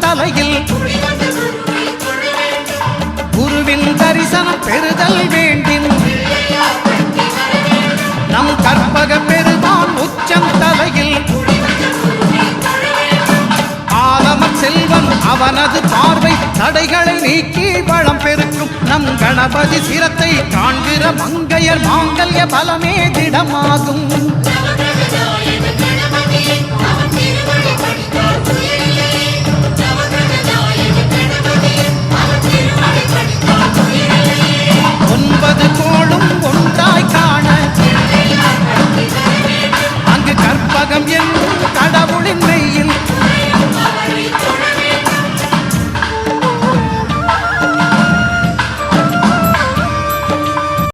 தலையில் குருவின் தரிசனம் பெறுதல் வேண்டின் நம் கற்பக பெருமான் உச்சம் தலையில் ஆலமர் செல்வன் அவனது பார்வை தடைகளை நீக்கி வளம் பெருக்கும் நம் கணபதி சிரத்தை காண்கிற மங்கையர் மாங்கல்ய பலமே திடமாகும்